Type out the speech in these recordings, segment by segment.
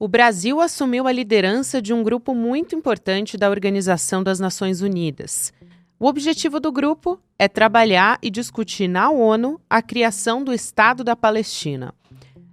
O Brasil assumiu a liderança de um grupo muito importante da Organização das Nações Unidas. O objetivo do grupo é trabalhar e discutir na ONU a criação do Estado da Palestina.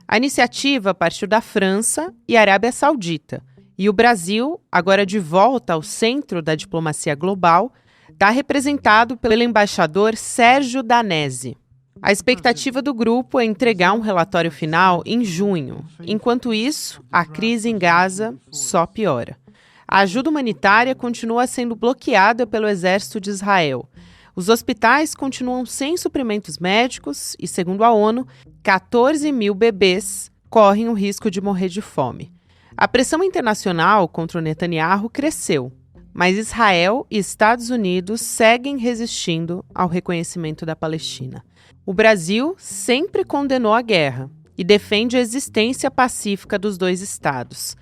A iniciativa partiu da França e Arábia Saudita. E o Brasil, agora de volta ao centro da diplomacia global, está representado pelo embaixador Sérgio Danesi. A expectativa do grupo é entregar um relatório final em junho. Enquanto isso, a crise em Gaza só piora. A ajuda humanitária continua sendo bloqueada pelo exército de Israel. Os hospitais continuam sem suprimentos médicos e, segundo a ONU, 14 mil bebês correm o risco de morrer de fome. A pressão internacional contra o Netanyahu cresceu, mas Israel e Estados Unidos seguem resistindo ao reconhecimento da Palestina. O Brasil sempre condenou a guerra e defende a existência pacífica dos dois estados.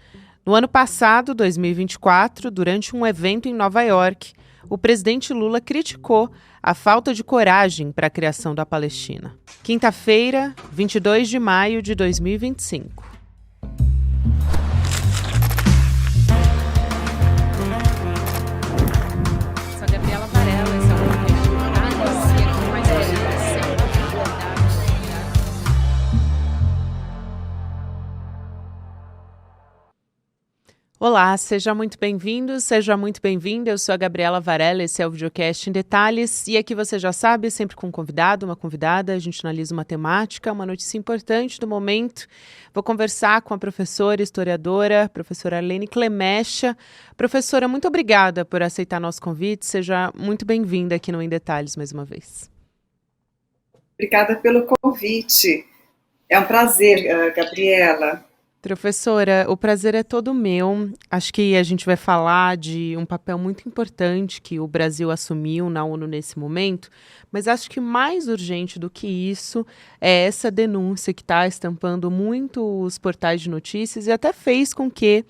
No ano passado, 2024, durante um evento em Nova York, o presidente Lula criticou a falta de coragem para a criação da Palestina. Quinta-feira, 22 de maio de 2025. Sou Gabriela Varela, esse é o podcast Detalhes, e aqui mais Olá, seja muito bem-vindo, seja muito bem-vinda. Eu sou a Gabriela Varela, esse é o videocast em Detalhes. E aqui você já sabe, sempre com um convidado, uma convidada, a gente analisa uma temática, uma notícia importante do momento. Vou conversar com a professora, historiadora, professora Arlene Clemecha. Professora, muito obrigada por aceitar nosso convite. Seja muito bem-vinda aqui no Em Detalhes mais uma vez. Obrigada pelo convite. É um prazer, Gabriela. Professora, o prazer é todo meu. Acho que a gente vai falar de um papel muito importante que o Brasil assumiu na ONU nesse momento, mas acho que mais urgente do que isso é essa denúncia que está estampando muito os portais de notícias e até fez com que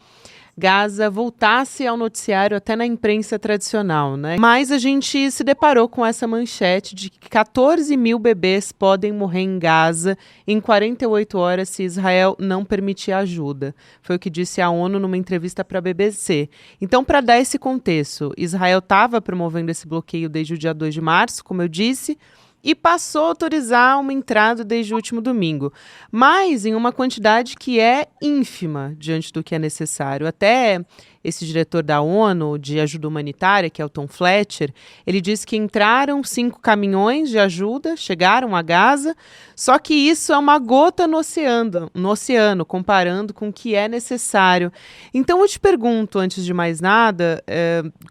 Gaza voltasse ao noticiário até na imprensa tradicional, né? Mas a gente se deparou com essa manchete de que 14 mil bebês podem morrer em Gaza em 48 horas se Israel não permitir ajuda. Foi o que disse a ONU numa entrevista para a BBC. Então, para dar esse contexto, Israel estava promovendo esse bloqueio desde o dia 2 de março, como eu disse, e passou a autorizar uma entrada desde o último domingo, mas em uma quantidade que é ínfima diante do que é necessário. Até esse diretor da ONU de ajuda humanitária, que é o Tom Fletcher, ele disse que entraram 5 caminhões de ajuda, chegaram a Gaza, só que isso é uma gota no oceano, comparando com o que é necessário. Então eu te pergunto, antes de mais nada,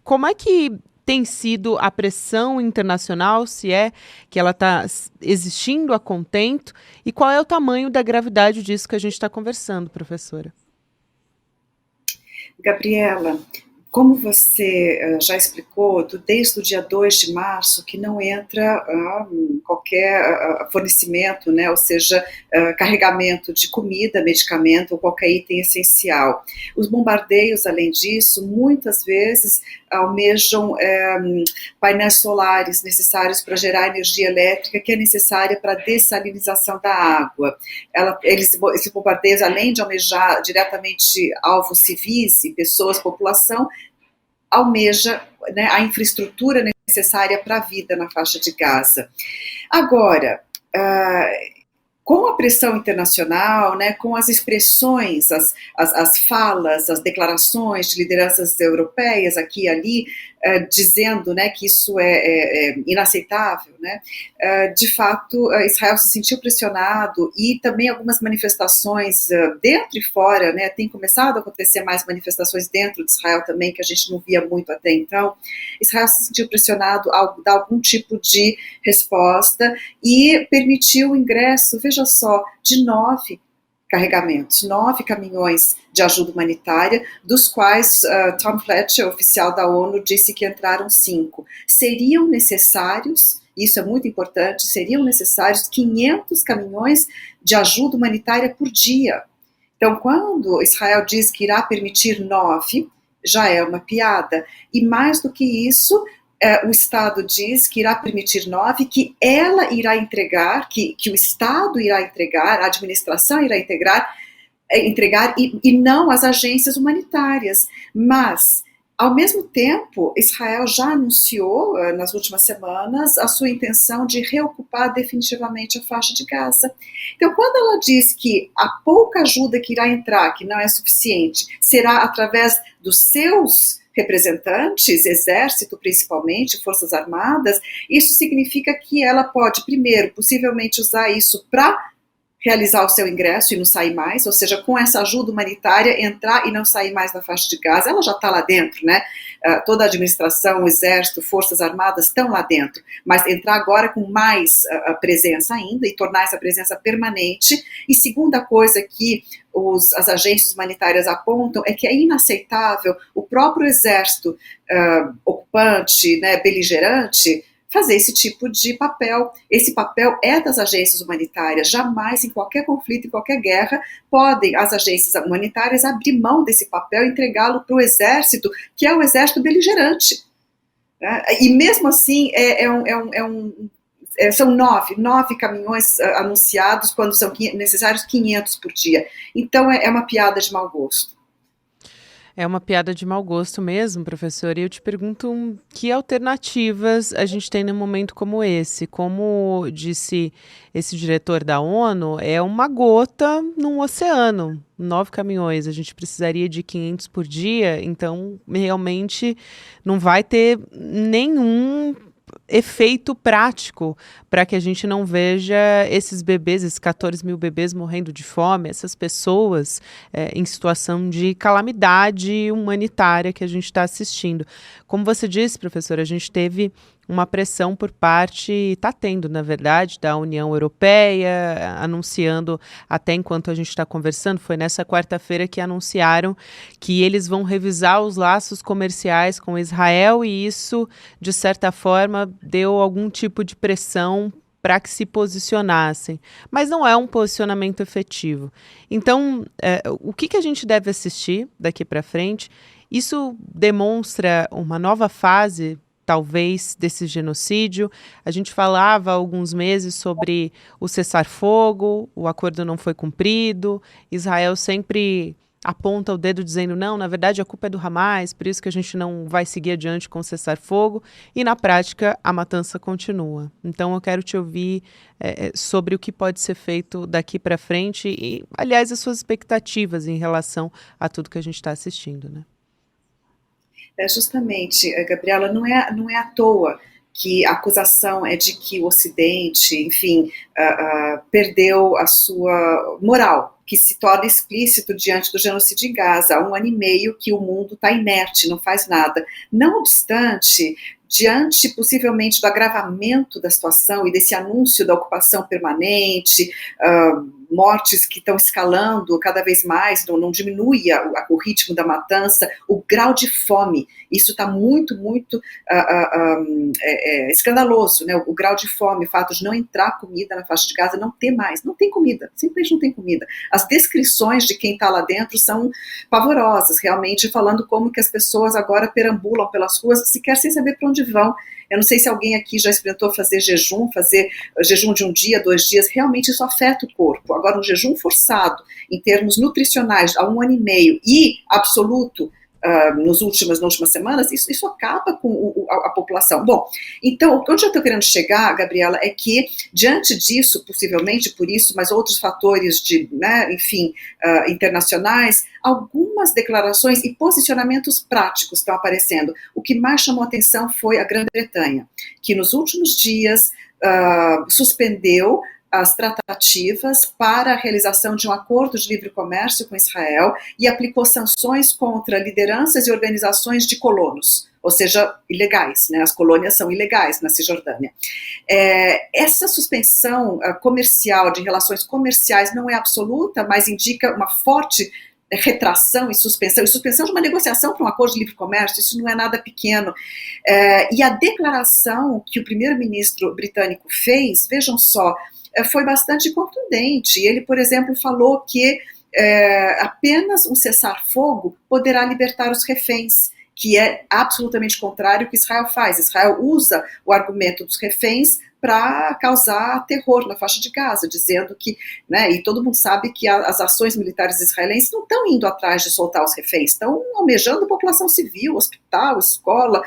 como é que tem sido a pressão internacional, se é que ela está existindo a contento, e qual é o tamanho da gravidade disso que a gente está conversando, professora? Gabriela, como você já explicou, desde o dia 2 de março que não entra qualquer fornecimento, né, ou seja, carregamento de comida, medicamento ou qualquer item essencial. Os bombardeios, além disso, muitas vezes almejam painéis solares necessários para gerar energia elétrica que é necessária para a dessalinização da água. Esses bombardeios, além de almejar diretamente alvos civis e pessoas, população, almeja, né, a infraestrutura necessária para a vida na faixa de Gaza. Agora, com a pressão internacional, né, com as expressões, as falas, as declarações de lideranças europeias aqui e ali, dizendo, né, que isso é inaceitável, né, de fato, Israel se sentiu pressionado e também algumas manifestações dentro e fora, né, tem começado a acontecer mais manifestações dentro de Israel também, que a gente não via muito até então. Israel se sentiu pressionado a dar algum tipo de resposta e permitiu o ingresso, veja só, de 9 carregamentos, 9 caminhões de ajuda humanitária, dos quais Tom Fletcher, oficial da ONU, disse que entraram 5. Seriam necessários, isso é muito importante, seriam necessários 500 caminhões de ajuda humanitária por dia. Então, quando Israel diz que irá permitir 9, já é uma piada. E mais do que isso, o Estado diz que irá permitir 9, que ela irá entregar, que o Estado irá entregar, a administração irá entregar entregar, e não as agências humanitárias. Mas, ao mesmo tempo, Israel já anunciou, nas últimas semanas, a sua intenção de reocupar definitivamente a faixa de Gaza. Então, quando ela diz que a pouca ajuda que irá entrar, que não é suficiente, será através dos seus representantes, exército principalmente, forças armadas, isso significa que ela pode, primeiro, possivelmente usar isso para realizar o seu ingresso e não sair mais, ou seja, com essa ajuda humanitária, entrar e não sair mais da faixa de Gaza. Ela já está lá dentro, né? Toda a administração, o exército, forças armadas estão lá dentro, mas entrar agora com mais presença ainda e tornar essa presença permanente. E segunda coisa que as agências humanitárias apontam é que é inaceitável o próprio exército ocupante, né, beligerante, fazer esse tipo de papel. Esse papel é das agências humanitárias. Jamais, em qualquer conflito, em qualquer guerra, podem as agências humanitárias abrir mão desse papel e entregá-lo para o exército, que é o exército beligerante. E mesmo assim, são nove caminhões anunciados, quando são necessários 500 por dia. Então, é uma piada de mau gosto. É uma piada de mau gosto mesmo, professor. E eu te pergunto que alternativas a gente tem num momento como esse? Como disse esse diretor da ONU, é uma gota num oceano. 9 caminhões, a gente precisaria de 500 por dia, então realmente não vai ter nenhum efeito prático para que a gente não veja esses bebês, esses 14 mil bebês morrendo de fome, essas pessoas em situação de calamidade humanitária que a gente está assistindo. Como você disse, professora, a gente teve uma pressão por parte, está tendo, na verdade, da União Europeia, anunciando, até enquanto a gente está conversando, foi nessa quarta-feira que anunciaram que eles vão revisar os laços comerciais com Israel e isso, de certa forma, deu algum tipo de pressão para que se posicionassem, mas não é um posicionamento efetivo. Então, o que a gente deve assistir daqui para frente? Isso demonstra uma nova fase, talvez, desse genocídio. A gente falava há alguns meses sobre o cessar-fogo, o acordo não foi cumprido, Israel sempre aponta o dedo dizendo, não, na verdade a culpa é do Hamas, por isso que a gente não vai seguir adiante com o cessar-fogo, e na prática a matança continua. Então eu quero te ouvir sobre o que pode ser feito daqui para frente e, aliás, as suas expectativas em relação a tudo que a gente está assistindo, né? Justamente, Gabriela, não é à toa que a acusação é de que o Ocidente, enfim, perdeu a sua moral, que se torna explícito diante do genocídio em Gaza. Há 1 ano e meio que o mundo está inerte, não faz nada. Não obstante, diante possivelmente do agravamento da situação e desse anúncio da ocupação permanente, mortes que estão escalando cada vez mais, não diminui o ritmo da matança, o grau de fome, isso está muito, muito escandaloso, né? O grau de fome, o fato de não entrar comida na faixa de Gaza, não ter mais, não tem comida, simplesmente não tem comida. As descrições de quem está lá dentro são pavorosas, realmente falando como que as pessoas agora perambulam pelas ruas, sequer sem saber para onde vão. Eu não sei se alguém aqui já experimentou fazer jejum de 1 dia, 2 dias, realmente isso afeta o corpo. Agora, um jejum forçado, em termos nutricionais, há 1 ano e meio, e absoluto, nas últimas semanas, isso acaba com a população. Bom, então, onde eu estou querendo chegar, Gabriela, é que, diante disso, possivelmente por isso, mas outros fatores internacionais, algumas declarações e posicionamentos práticos estão aparecendo. O que mais chamou a atenção foi a Grã-Bretanha, que nos últimos dias suspendeu as tratativas para a realização de um acordo de livre comércio com Israel e aplicou sanções contra lideranças e organizações de colonos, ou seja, ilegais, né? As colônias são ilegais na Cisjordânia. Essa suspensão comercial, de relações comerciais, não é absoluta, mas indica uma forte retração e suspensão de uma negociação para um acordo de livre comércio, isso não é nada pequeno. E a declaração que o primeiro-ministro britânico fez, vejam só, foi bastante contundente. Ele, por exemplo, falou que apenas um cessar-fogo poderá libertar os reféns, que é absolutamente contrário ao que Israel faz. Israel usa o argumento dos reféns para causar terror na faixa de Gaza, dizendo que, né, e todo mundo sabe que as ações militares israelenses não estão indo atrás de soltar os reféns, estão almejando a população civil, hospital, escola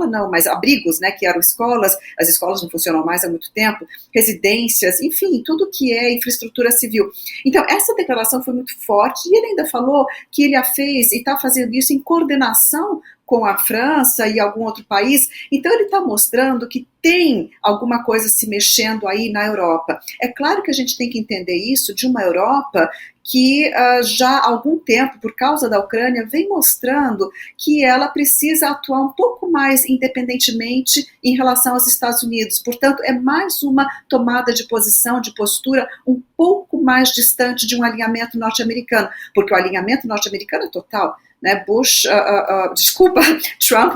não, mas abrigos, né, que eram escolas, as escolas não funcionam mais há muito tempo, residências, enfim, tudo que é infraestrutura civil. Então, essa declaração foi muito forte, e ele ainda falou que ele a fez e está fazendo isso em coordenação com a França e algum outro país. Então ele está mostrando que tem alguma coisa se mexendo aí na Europa. É claro que a gente tem que entender isso de uma Europa que já há algum tempo, por causa da Ucrânia, vem mostrando que ela precisa atuar um pouco mais independentemente em relação aos Estados Unidos. Portanto, é mais uma tomada de posição, de postura um pouco mais distante de um alinhamento norte-americano, porque o alinhamento norte-americano é total. Né, Trump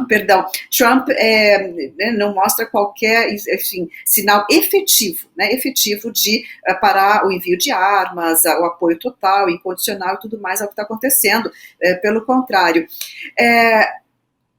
não mostra qualquer, enfim, sinal efetivo, né, efetivo de parar o envio de armas, o apoio total, incondicional e tudo mais ao que está acontecendo, pelo contrário.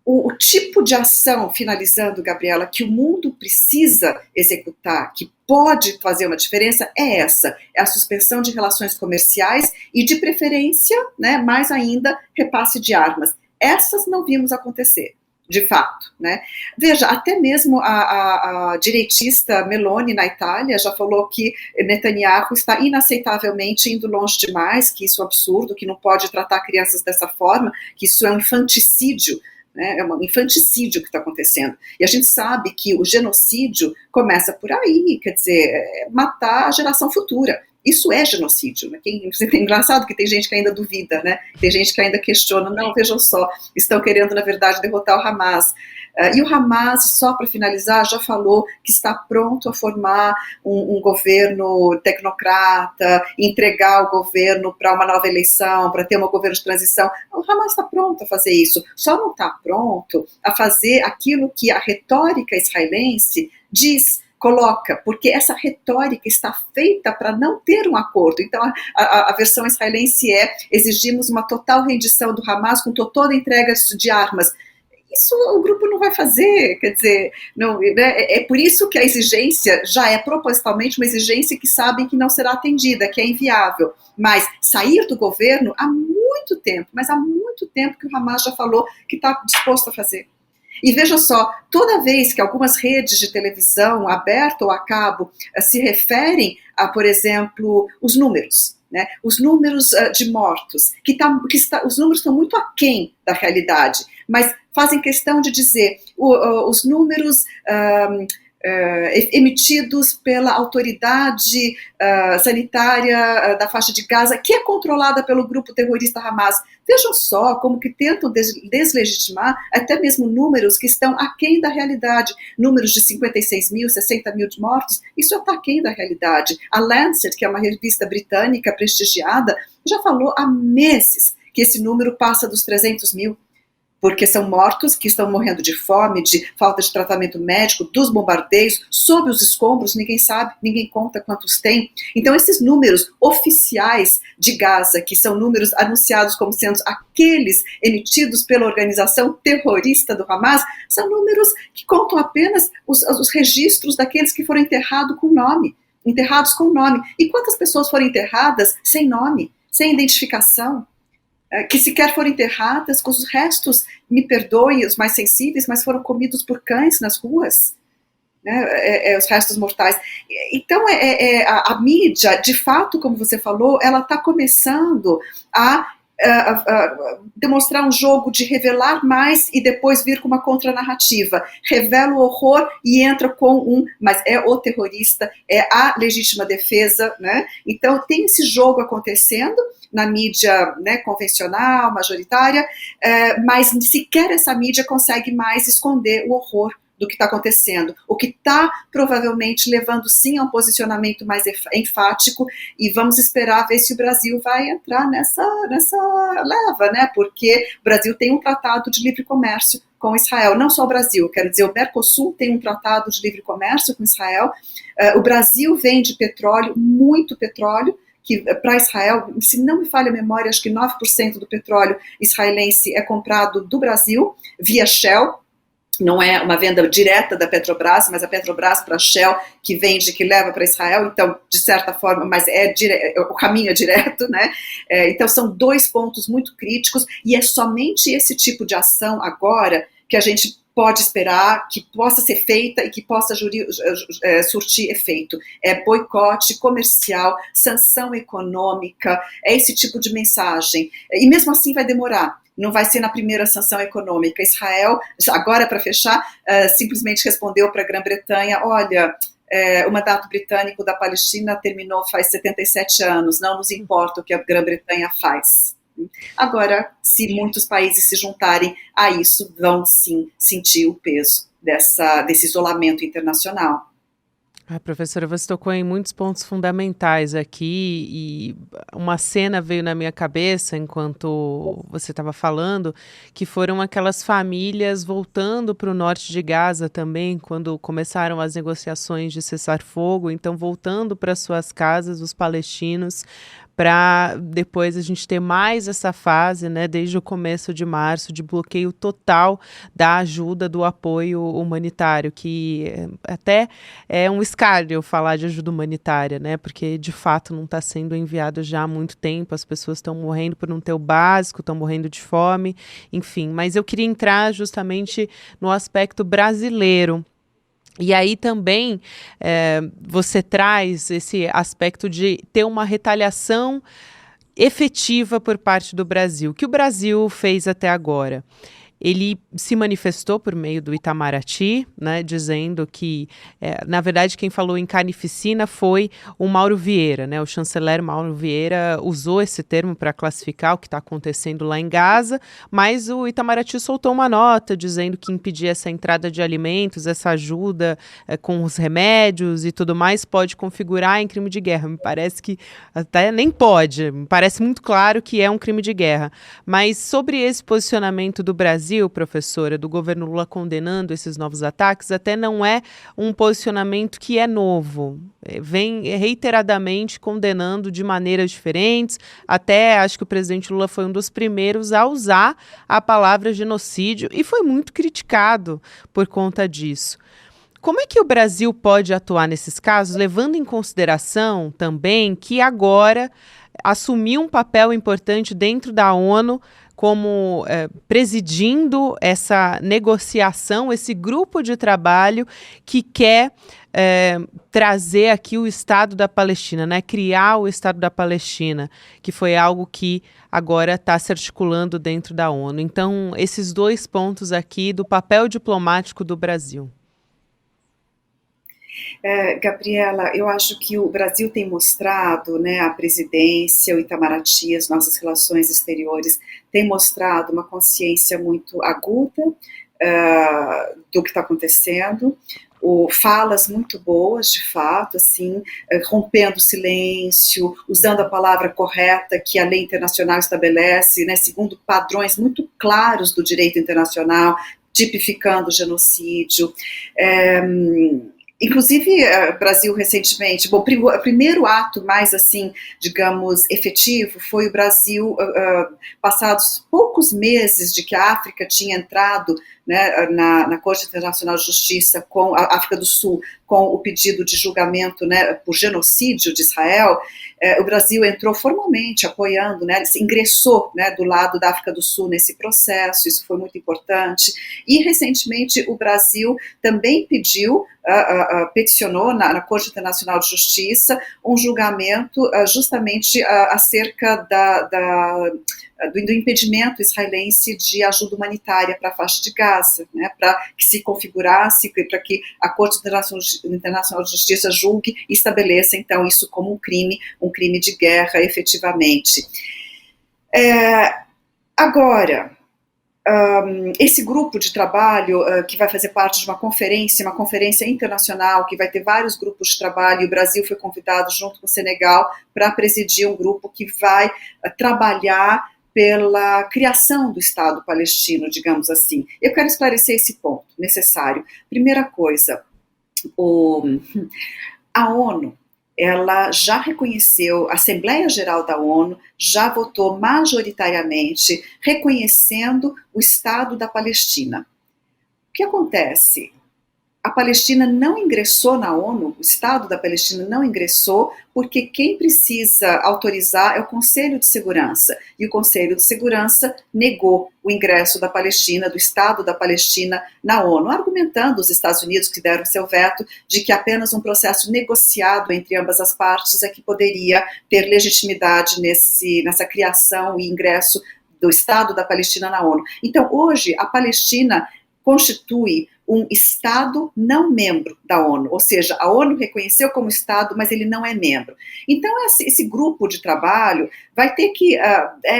O tipo de ação, finalizando, Gabriela, que o mundo precisa executar, que pode fazer uma diferença, é essa, é a suspensão de relações comerciais e, de preferência, né, mais ainda, repasse de armas. Essas não vimos acontecer, de fato, né? Veja, até mesmo a direitista Meloni na Itália já falou que Netanyahu está inaceitavelmente indo longe demais, que isso é um absurdo, que não pode tratar crianças dessa forma, que isso é um infanticídio, né, é um infanticídio que está acontecendo. E a gente sabe que o genocídio começa por aí, quer dizer, matar a geração futura. Isso é genocídio. Né? É engraçado que tem gente que ainda duvida, né? Tem gente que ainda questiona, não, vejam só, estão querendo, na verdade, derrotar o Hamas. E o Hamas, só para finalizar, já falou que está pronto a formar um governo tecnocrata, entregar o governo para uma nova eleição, para ter um governo de transição. O Hamas está pronto a fazer isso, só não está pronto a fazer aquilo que a retórica israelense diz, coloca, porque essa retórica está feita para não ter um acordo. Então, a versão israelense exigimos uma total rendição do Hamas com total entrega de armas. Isso o grupo não vai fazer, quer dizer, não, né, é por isso que a exigência já é propositalmente uma exigência que sabem que não será atendida, que é inviável. Mas sair do governo há muito tempo, mas há muito tempo que o Hamas já falou que está disposto a fazer. E veja só, toda vez que algumas redes de televisão, aberta ou a cabo, se referem a, por exemplo, os números, né, os números de mortos, os números estão muito aquém da realidade, mas fazem questão de dizer os números emitidos pela autoridade sanitária da faixa de Gaza, que é controlada pelo grupo terrorista Hamas. Vejam só como que tentam deslegitimar até mesmo números que estão aquém da realidade. Números de 56 mil, 60 mil de mortos, isso está aquém da realidade. A Lancet, que é uma revista britânica prestigiada, já falou há meses que esse número passa dos 300 mil. Porque são mortos que estão morrendo de fome, de falta de tratamento médico, dos bombardeios, sob os escombros, ninguém sabe, ninguém conta quantos tem. Então, esses números oficiais de Gaza, que são números anunciados como sendo aqueles emitidos pela organização terrorista do Hamas, são números que contam apenas os registros daqueles que foram enterrados com nome. E quantas pessoas foram enterradas sem nome, sem identificação? Que sequer foram enterradas, com os restos, me perdoem os mais sensíveis, mas foram comidos por cães nas ruas, né, os restos mortais. Então, a mídia, de fato, como você falou, ela está começando a demonstrar um jogo de revelar mais e depois vir com uma contranarrativa. Revela o horror e entra com mas é o terrorista, é a legítima defesa, né? Então tem esse jogo acontecendo na mídia, né, convencional, majoritária, mas sequer essa mídia consegue mais esconder o horror do que está acontecendo, o que está provavelmente levando sim a um posicionamento mais enfático, e vamos esperar ver se o Brasil vai entrar nessa leva, né, porque o Brasil tem um tratado de livre comércio com Israel, não só o Brasil, quero dizer, o Mercosul tem um tratado de livre comércio com Israel, o Brasil vende petróleo, muito petróleo, que para Israel, se não me falha a memória, acho que 9% do petróleo israelense é comprado do Brasil, via Shell. não é uma venda direta da Petrobras, mas a Petrobras para a Shell, que vende, que leva para Israel, então, de certa forma, mas o caminho é direto, né? Então, são dois pontos muito críticos, e é somente esse tipo de ação agora que a gente pode esperar que possa ser feita e que possa surtir efeito. É boicote comercial, sanção econômica, é esse tipo de mensagem. E mesmo assim vai demorar. Não vai ser na primeira sanção econômica. Israel, agora para fechar, simplesmente respondeu para a Grã-Bretanha, olha, o mandato britânico da Palestina terminou faz 77 anos, não nos importa o que a Grã-Bretanha faz. Agora, se muitos países se juntarem a isso, vão sim sentir o peso desse isolamento internacional. Professora, você tocou em muitos pontos fundamentais aqui e uma cena veio na minha cabeça enquanto você estava falando, que foram aquelas famílias voltando para o norte de Gaza também, quando começaram as negociações de cessar-fogo, então voltando para suas casas, os palestinos, para depois a gente ter mais essa fase, né, desde o começo de março, de bloqueio total da ajuda, do apoio humanitário, que até é um escárnio falar de ajuda humanitária, né, porque de fato não está sendo enviado já há muito tempo, as pessoas estão morrendo por não ter o básico, estão morrendo de fome, enfim. Mas eu queria entrar justamente no aspecto brasileiro. E aí também você traz esse aspecto de ter uma retaliação efetiva por parte do Brasil. O que o Brasil fez até agora? Ele se manifestou por meio do Itamaraty, né, dizendo que, na verdade, quem falou em carnificina foi o Mauro Vieira, né, o chanceler Mauro Vieira usou esse termo para classificar o que está acontecendo lá em Gaza, mas o Itamaraty soltou uma nota dizendo que impedir essa entrada de alimentos, essa ajuda com os remédios e tudo mais pode configurar em crime de guerra. Me parece que até nem pode, me parece muito claro que é um crime de guerra. Mas sobre esse posicionamento do Brasil, professora, do governo Lula condenando esses novos ataques, até não é um posicionamento que é novo. Vem reiteradamente condenando de maneiras diferentes. Até acho que o presidente Lula foi um dos primeiros a usar a palavra genocídio e foi muito criticado por conta disso. Como é que o Brasil pode atuar nesses casos, levando em consideração também que agora assumiu um papel importante dentro da ONU, como presidindo essa negociação, esse grupo de trabalho que quer trazer aqui o Estado da Palestina, né? Criar o Estado da Palestina, que foi algo que agora está se articulando dentro da ONU. Então, esses dois pontos aqui do papel diplomático do Brasil. Gabriela, eu acho que o Brasil tem mostrado, né, a presidência, o Itamaraty, as nossas relações exteriores, tem mostrado uma consciência muito aguda do que está acontecendo, falas muito boas, de fato, assim, rompendo o silêncio, usando a palavra correta que a lei internacional estabelece, né, segundo padrões muito claros do direito internacional, tipificando o genocídio. Inclusive, Brasil recentemente, bom, o primeiro ato mais, assim, digamos, efetivo foi o Brasil, passados poucos meses de que a África tinha entrado, né, na Corte Internacional de Justiça, com a África do Sul, com o pedido de julgamento, né, por genocídio de Israel, o Brasil entrou formalmente apoiando, né, ingressou, né, do lado da África do Sul nesse processo, isso foi muito importante, e recentemente o Brasil também pediu, peticionou na Corte Internacional de Justiça um julgamento justamente acerca do impedimento israelense de ajuda humanitária para a faixa de Gaza, né, para que se configurasse, para que a Corte Internacional de Justiça julgue e estabeleça, então, isso como um crime de guerra, efetivamente. Agora, esse grupo de trabalho que vai fazer parte de uma conferência internacional, que vai ter vários grupos de trabalho, e o Brasil foi convidado junto com o Senegal para presidir um grupo que vai trabalhar pela criação do Estado palestino, digamos assim. Eu quero esclarecer esse ponto necessário. Primeira coisa, a ONU, ela já reconheceu, a Assembleia Geral da ONU já votou majoritariamente reconhecendo o Estado da Palestina. que acontece? A Palestina não ingressou na ONU, o Estado da Palestina não ingressou, porque quem precisa autorizar é o Conselho de Segurança. E o Conselho de Segurança negou o ingresso da Palestina, do Estado da Palestina, na ONU, argumentando os Estados Unidos, que deram seu veto, de que apenas um processo negociado entre ambas as partes é que poderia ter legitimidade nessa criação e ingresso do Estado da Palestina na ONU. Então, hoje, a Palestina constitui um Estado não membro da ONU, ou seja, a ONU reconheceu como Estado, mas ele não é membro. Então, esse grupo de trabalho vai ter que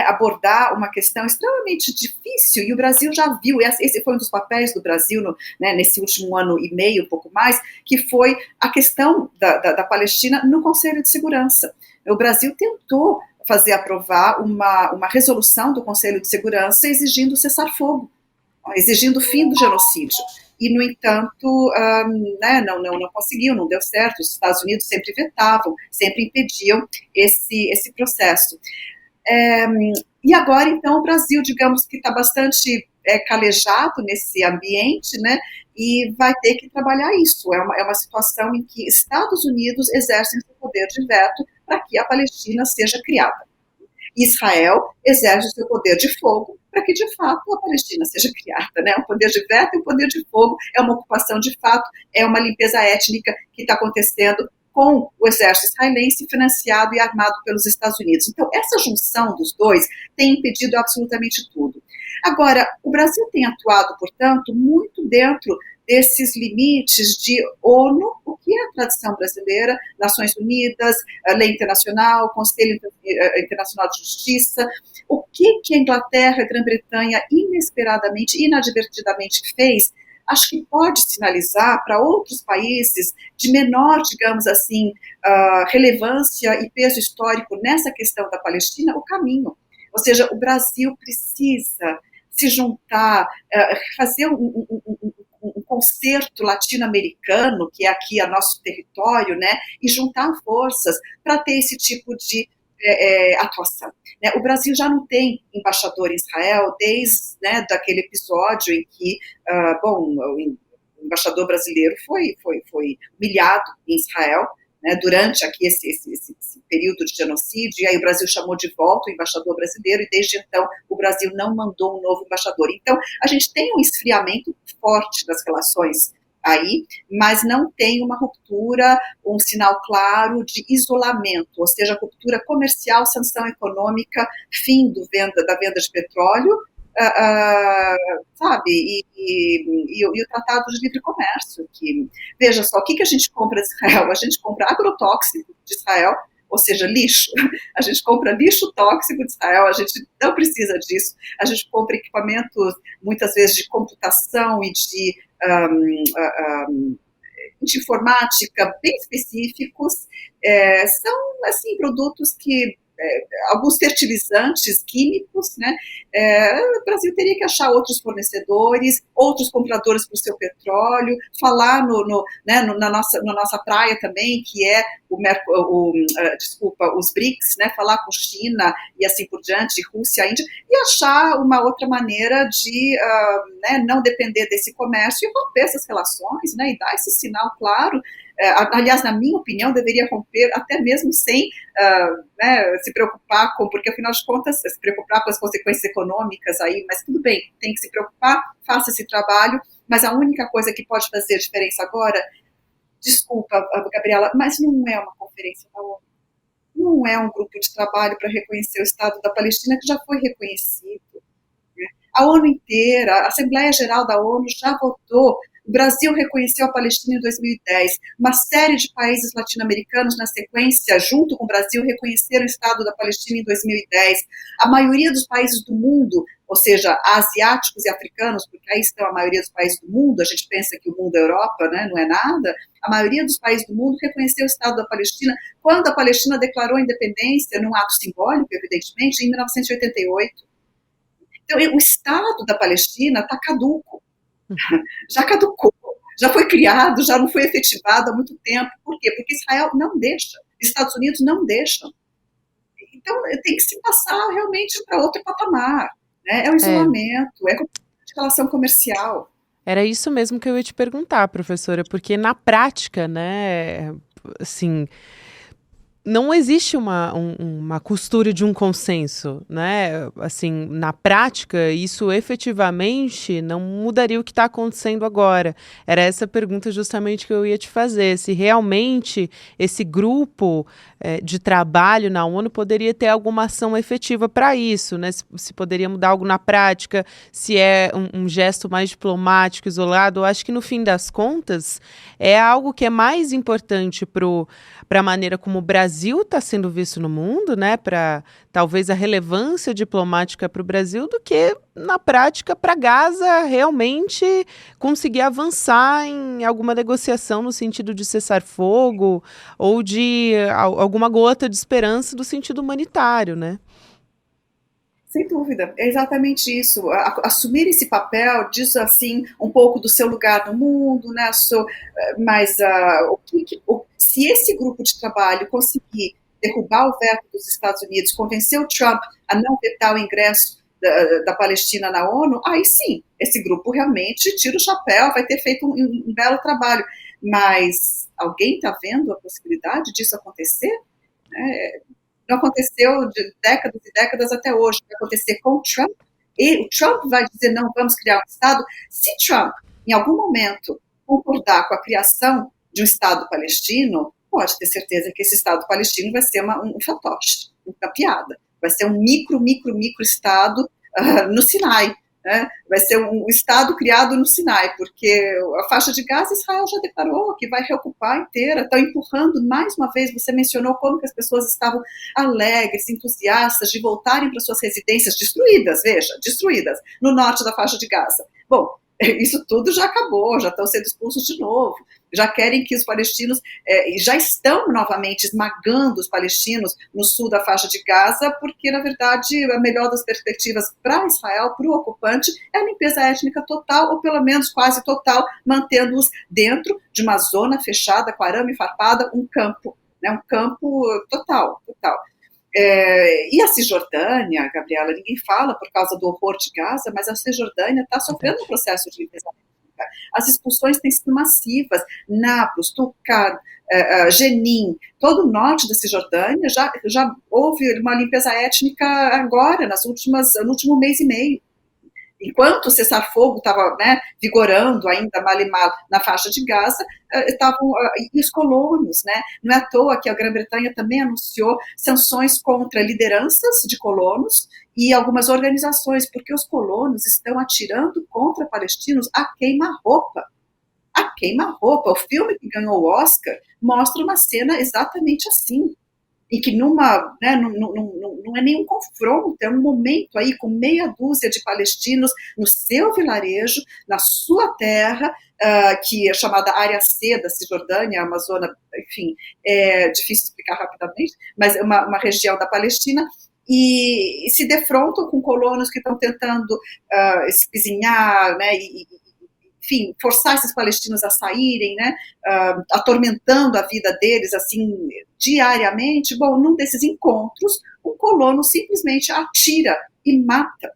abordar uma questão extremamente difícil, e o Brasil já viu, esse foi um dos papéis do Brasil nesse último ano e meio, um pouco mais, que foi a questão da Palestina no Conselho de Segurança. O Brasil tentou fazer aprovar uma resolução do Conselho de Segurança exigindo cessar-fogo, exigindo o fim do genocídio. E, no entanto, não conseguiu, não deu certo. Os Estados Unidos sempre vetavam, sempre impediam esse processo. E agora, então, o Brasil, digamos que está bastante calejado nesse ambiente, né, e vai ter que trabalhar isso. É uma situação em que Estados Unidos exercem seu poder de veto para que a Palestina seja criada. Israel exerce o seu poder de fogo para que, de fato, a Palestina seja criada. Né? O poder de veto e o poder de fogo é uma ocupação de fato, é uma limpeza étnica que está acontecendo com o exército israelense financiado e armado pelos Estados Unidos. Então, essa junção dos dois tem impedido absolutamente tudo. Agora, o Brasil tem atuado, portanto, muito dentro desses limites de ONU, o que é a tradição brasileira, Nações Unidas, Lei Internacional, Conselho Internacional de Justiça, o que a Inglaterra e a Grã-Bretanha inesperadamente, inadvertidamente fez, acho que pode sinalizar para outros países de menor, digamos assim, relevância e peso histórico nessa questão da Palestina, o caminho. Ou seja, o Brasil precisa se juntar, fazer um concerto latino-americano, que é aqui a nosso território, né, e juntar forças para ter esse tipo de atuação. Né? O Brasil já não tem embaixador em Israel desde daquele episódio em que, o embaixador brasileiro foi humilhado em Israel, né, durante aqui esse período de genocídio, e aí o Brasil chamou de volta o embaixador brasileiro, e desde então o Brasil não mandou um novo embaixador. Então, a gente tem um esfriamento forte das relações aí, mas não tem uma ruptura, um sinal claro de isolamento, ou seja, ruptura comercial, sanção econômica, fim da venda de petróleo, sabe, e o Tratado de Livre Comércio, que, veja só, o que a gente compra de Israel? A gente compra agrotóxico de Israel, ou seja, lixo. A gente compra lixo tóxico de Israel, a gente não precisa disso. A gente compra equipamentos, muitas vezes, de computação e de informática bem específicos. São, assim, produtos que alguns fertilizantes químicos, né? O Brasil teria que achar outros fornecedores, outros compradores para o seu petróleo, falar na nossa praia também, que é os BRICS, né? Falar com China e assim por diante, Rússia, Índia, e achar uma outra maneira de não depender desse comércio e romper essas relações, né? E dar esse sinal claro. Aliás, na minha opinião, deveria romper até mesmo sem se preocupar porque afinal de contas, se preocupar com as consequências econômicas aí, mas tudo bem, tem que se preocupar, faça esse trabalho, mas a única coisa que pode fazer diferença agora, desculpa, Gabriela, mas não é uma conferência da ONU, não é um grupo de trabalho para reconhecer o Estado da Palestina, que já foi reconhecido. Né? A ONU inteira, a Assembleia Geral da ONU já votou. O Brasil reconheceu a Palestina em 2010. Uma série de países latino-americanos, na sequência, junto com o Brasil, reconheceram o Estado da Palestina em 2010. A maioria dos países do mundo, ou seja, asiáticos e africanos, porque aí estão a maioria dos países do mundo, a gente pensa que o mundo é Europa, né, não é nada, a maioria dos países do mundo reconheceu o Estado da Palestina quando a Palestina declarou a independência, num ato simbólico, evidentemente, em 1988. Então, o Estado da Palestina está caduco. Já caducou, já foi criado, já não foi efetivado há muito tempo. Por quê? Porque Israel não deixa, os Estados Unidos não deixam. Então, tem que se passar realmente para outro patamar. Né? É o isolamento, é a relação comercial. Era isso mesmo que eu ia te perguntar, professora, porque na prática, né, assim, não existe uma costura de um consenso, né, assim, na prática, isso efetivamente não mudaria o que está acontecendo agora. Era essa pergunta justamente que eu ia te fazer, se realmente esse grupo, de trabalho na ONU poderia ter alguma ação efetiva para isso, né, se poderia mudar algo na prática, se é um gesto mais diplomático, isolado. Eu acho que no fim das contas, é algo que é mais importante para a maneira como o Brasil está sendo visto no mundo, né, para talvez a relevância diplomática para o Brasil, do que na prática para Gaza realmente conseguir avançar em alguma negociação no sentido de cessar fogo ou de alguma gota de esperança do sentido humanitário, né? Sem dúvida, é exatamente isso. Assumir esse papel diz assim um pouco do seu lugar no mundo, né? Mas se esse grupo de trabalho conseguir derrubar o veto dos Estados Unidos, convencer o Trump a não vetar o ingresso da Palestina na ONU, aí sim, esse grupo realmente tira o chapéu, vai ter feito um belo trabalho. Mas alguém está vendo a possibilidade disso acontecer? É, não aconteceu de décadas e décadas até hoje. Vai acontecer com o Trump. E o Trump vai dizer, não, vamos criar um Estado. Se Trump, em algum momento, concordar com a criação de um Estado palestino, pode ter certeza que esse Estado palestino vai ser um fantoche, uma piada. Vai ser um micro Estado no Sinai. Né? Vai ser um Estado criado no Sinai, porque a faixa de Gaza, Israel já declarou que vai reocupar inteira, estão empurrando, mais uma vez, você mencionou como que as pessoas estavam alegres, entusiastas de voltarem para suas residências destruídas, veja, destruídas, no norte da faixa de Gaza. Bom, isso tudo já acabou, já estão sendo expulsos de novo, já querem que os palestinos, já estão novamente esmagando os palestinos no sul da faixa de Gaza, porque, na verdade, a melhor das perspectivas para Israel, para o ocupante, é a limpeza étnica total, ou pelo menos quase total, mantendo-os dentro de uma zona fechada, com arame farpada, um campo, né, um campo total, total. E a Cisjordânia, Gabriela, ninguém fala por causa do horror de Gaza, mas a Cisjordânia está sofrendo um processo de limpeza étnica. As expulsões têm sido massivas. Nablus, Tulkarm, Jenin, todo o norte da Cisjordânia já houve uma limpeza étnica agora, no último mês e meio. Enquanto o cessar-fogo estava, né, vigorando ainda mal e mal na faixa de Gaza, e os colonos, né, não é à toa que a Grã-Bretanha também anunciou sanções contra lideranças de colonos e algumas organizações, porque os colonos estão atirando contra palestinos a queima-roupa. A queima-roupa. O filme que ganhou o Oscar mostra uma cena exatamente assim, e que né, não é nenhum confronto, é um momento aí com meia dúzia de palestinos no seu vilarejo, na sua terra, que é chamada Área C da Cisjordânia, Amazônia, enfim, é difícil explicar rapidamente, mas é uma região da Palestina, e se defrontam com colonos que estão tentando espizinhar, né, enfim, forçar esses palestinos a saírem, né, atormentando a vida deles, assim, diariamente. Bom, num desses encontros, um colono simplesmente atira e mata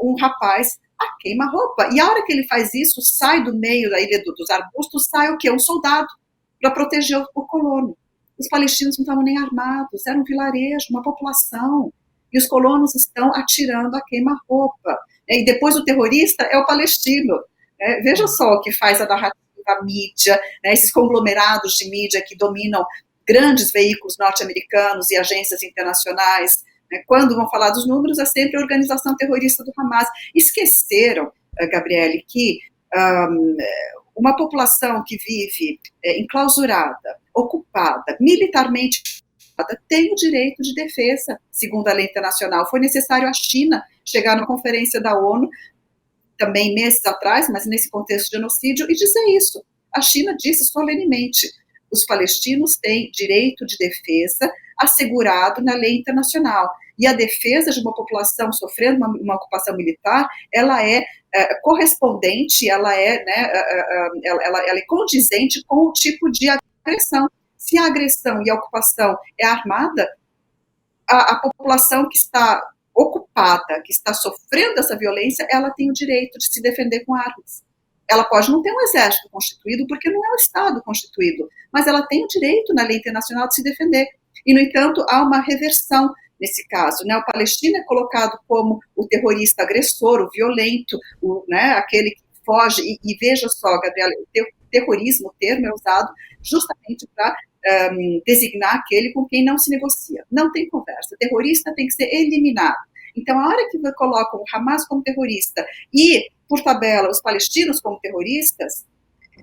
um rapaz a queima-roupa. E a hora que ele faz isso, sai do meio da ilha dos arbustos, sai o quê? Um soldado, para proteger o colono. Os palestinos não estavam nem armados, era um vilarejo, uma população. E os colonos estão atirando a queima-roupa. E depois o terrorista é o palestino. Veja só o que faz a narrativa, a mídia, né, esses conglomerados de mídia que dominam grandes veículos norte-americanos e agências internacionais. Né, quando vão falar dos números, é sempre a organização terrorista do Hamas. Esqueceram, Gabriele, que uma população que vive enclausurada, ocupada, militarmente tem o direito de defesa, segundo a lei internacional. Foi necessário a China chegar na conferência da ONU também meses atrás, mas nesse contexto de genocídio, e dizer isso. A China disse solenemente: os palestinos têm direito de defesa assegurado na lei internacional. E a defesa de uma população sofrendo uma ocupação militar, ela é correspondente, ela é, né, ela é condizente com o tipo de agressão. Se a agressão e a ocupação é armada, a população que está ocupada, que está sofrendo essa violência, ela tem o direito de se defender com armas. Ela pode não ter um exército constituído, porque não é um Estado constituído, mas ela tem o direito na lei internacional de se defender. E, no entanto, há uma reversão nesse caso, né? O palestino é colocado como o terrorista agressor, o violento, né? Aquele que foge, e veja só, Gabriela, terrorismo, o termo é usado justamente para designar aquele com quem não se negocia. Não tem conversa. O terrorista tem que ser eliminado. Então, a hora que colocam o Hamas como terrorista e, por tabela, os palestinos como terroristas,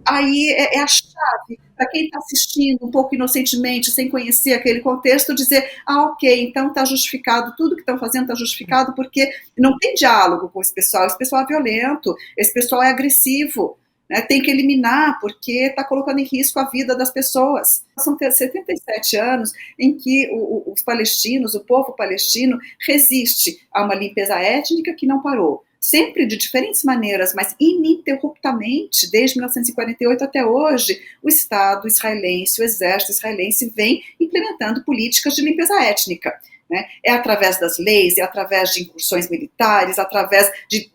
aí é a chave para quem está assistindo um pouco inocentemente, sem conhecer aquele contexto, dizer, ok, então está justificado, tudo que estão fazendo está justificado, porque não tem diálogo com esse pessoal é violento, esse pessoal é agressivo, né, tem que eliminar, porque está colocando em risco a vida das pessoas. São 77 anos em que os palestinos, o povo palestino, resiste a uma limpeza étnica que não parou. Sempre de diferentes maneiras, mas ininterruptamente, desde 1948 até hoje, o Estado israelense, o exército israelense vem implementando políticas de limpeza étnica. Né? É através das leis, é através de incursões militares, através de,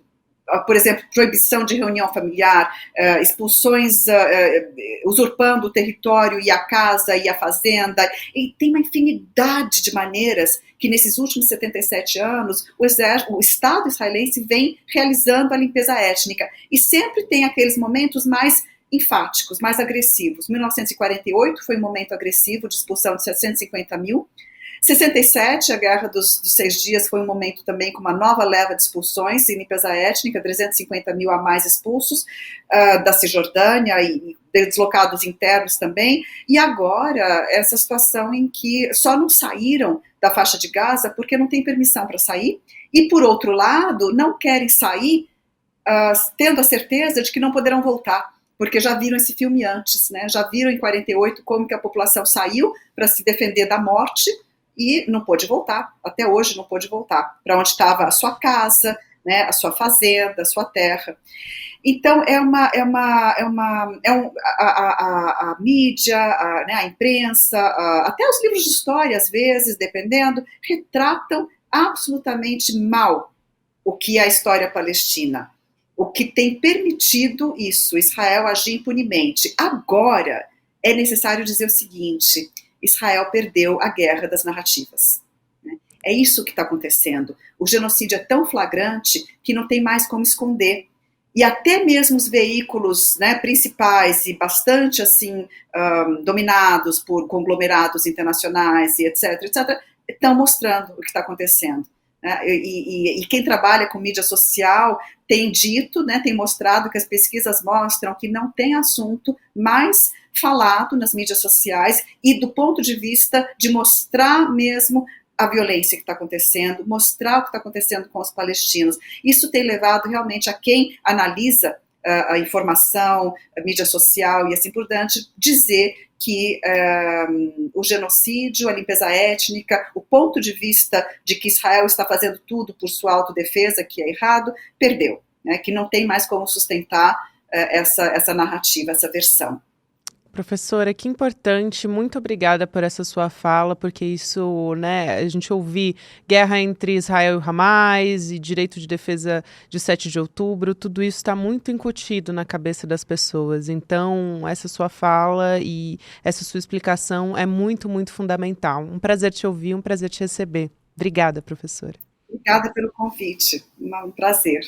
por exemplo, proibição de reunião familiar, expulsões usurpando o território e a casa e a fazenda, e tem uma infinidade de maneiras que nesses últimos 77 anos o Estado israelense vem realizando a limpeza étnica, e sempre tem aqueles momentos mais enfáticos, mais agressivos. 1948 foi um momento agressivo de expulsão de 750 mil, 67, a Guerra dos 6 Dias, foi um momento também com uma nova leva de expulsões e limpeza étnica, 350 mil a mais expulsos da Cisjordânia e deslocados internos também, e agora essa situação em que só não saíram da faixa de Gaza porque não tem permissão para sair, e por outro lado, não querem sair tendo a certeza de que não poderão voltar, porque já viram esse filme antes, né? Já viram em 48 como que a população saiu para se defender da morte, e não pôde voltar, até hoje não pôde voltar, para onde estava a sua casa, né, a sua fazenda, a sua terra. Então, a mídia, né, a imprensa, até os livros de história, às vezes, dependendo, retratam absolutamente mal o que é a história palestina, o que tem permitido isso, Israel agir impunemente. Agora, é necessário dizer o seguinte: Israel perdeu a guerra das narrativas. Né? É isso que está acontecendo. O genocídio é tão flagrante que não tem mais como esconder. E até mesmo os veículos, né, principais e bastante assim dominados por conglomerados internacionais e etc, estão mostrando o que está acontecendo. Né? E quem trabalha com mídia social tem dito, né, tem mostrado que as pesquisas mostram que não tem assunto mais falado nas mídias sociais e do ponto de vista de mostrar mesmo a violência que está acontecendo, mostrar o que está acontecendo com os palestinos. Isso tem levado realmente a quem analisa a informação, a mídia social e assim por diante, dizer que o genocídio, a limpeza étnica, o ponto de vista de que Israel está fazendo tudo por sua autodefesa, que é errado, perdeu, né, que não tem mais como sustentar essa narrativa, essa versão. Professora, que importante, muito obrigada por essa sua fala, porque isso, né, a gente ouvir guerra entre Israel e Hamas e direito de defesa de 7 de outubro, tudo isso está muito incutido na cabeça das pessoas. Então, essa sua fala e essa sua explicação é muito, muito fundamental. Um prazer te ouvir, um prazer te receber. Obrigada, professora. Obrigada pelo convite, um prazer.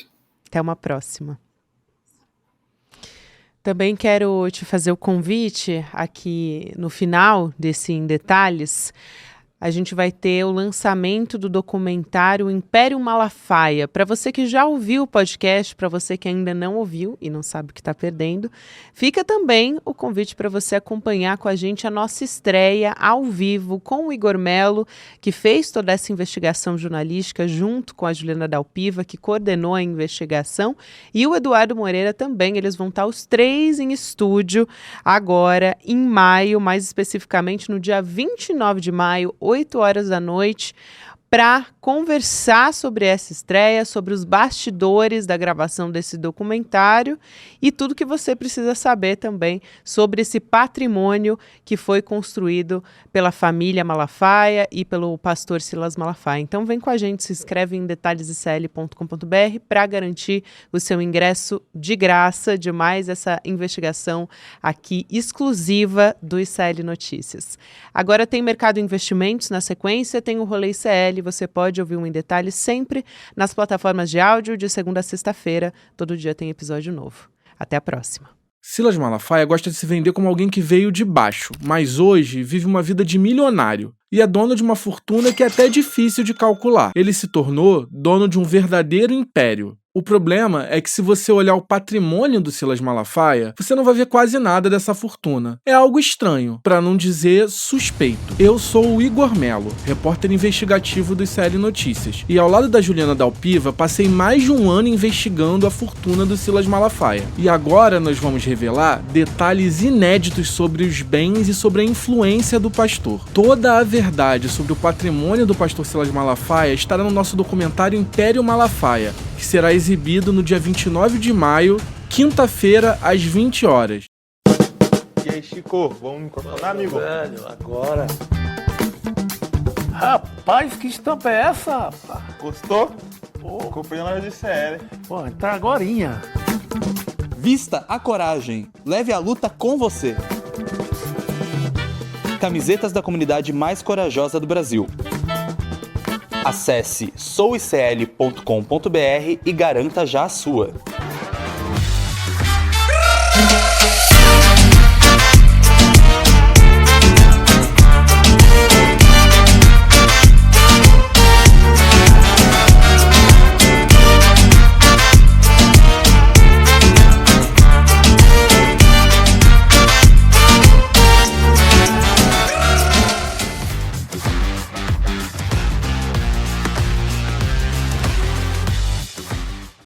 Até uma próxima. Também quero te fazer o convite aqui no final desse Em Detalhes. A gente vai ter o lançamento do documentário Império Malafaia. Para você que já ouviu o podcast, para você que ainda não ouviu e não sabe o que está perdendo, fica também o convite para você acompanhar com a gente a nossa estreia ao vivo com o Igor Mello, que fez toda essa investigação jornalística junto com a Juliana Dalpiva, que coordenou a investigação, e o Eduardo Moreira também. Eles vão estar os 3 em estúdio agora em maio, mais especificamente no dia 29 de maio, 8 horas da noite, para conversar sobre essa estreia, sobre os bastidores da gravação desse documentário e tudo que você precisa saber também sobre esse patrimônio que foi construído pela família Malafaia e pelo pastor Silas Malafaia. Então vem com a gente, se inscreve em detalhesicl.com.br para garantir o seu ingresso de graça de mais essa investigação aqui exclusiva do ICL Notícias. Agora tem Mercado Investimentos na sequência, tem o Rolê ICL, você pode ouvir um Em Detalhe sempre nas plataformas de áudio de segunda a sexta-feira. Todo dia tem episódio novo. Até a próxima. Silas Malafaia gosta de se vender como alguém que veio de baixo, mas hoje vive uma vida de milionário e é dono de uma fortuna que é até difícil de calcular. Ele se tornou dono de um verdadeiro império. O problema é que se você olhar o patrimônio do Silas Malafaia, você não vai ver quase nada dessa fortuna. É algo estranho, para não dizer suspeito. Eu sou o Igor Melo, repórter investigativo do ICL Notícias, e ao lado da Juliana Dalpiva, passei mais de um ano investigando a fortuna do Silas Malafaia. E agora nós vamos revelar detalhes inéditos sobre os bens e sobre a influência do pastor. Toda a verdade sobre o patrimônio do pastor Silas Malafaia estará no nosso documentário Império Malafaia, que será exibido no dia 29 de maio, quinta-feira, às 20 horas. E aí, Chico, vamos microfonar, amigo? Velho, agora. Rapaz, que estampa é essa, rapaz? Gostou? Pô, Comprei na loja de CL. pô, entrar agorinha. Vista a coragem. Leve a luta com você. Camisetas da comunidade mais corajosa do Brasil. Acesse souicl.com.br e garanta já a sua.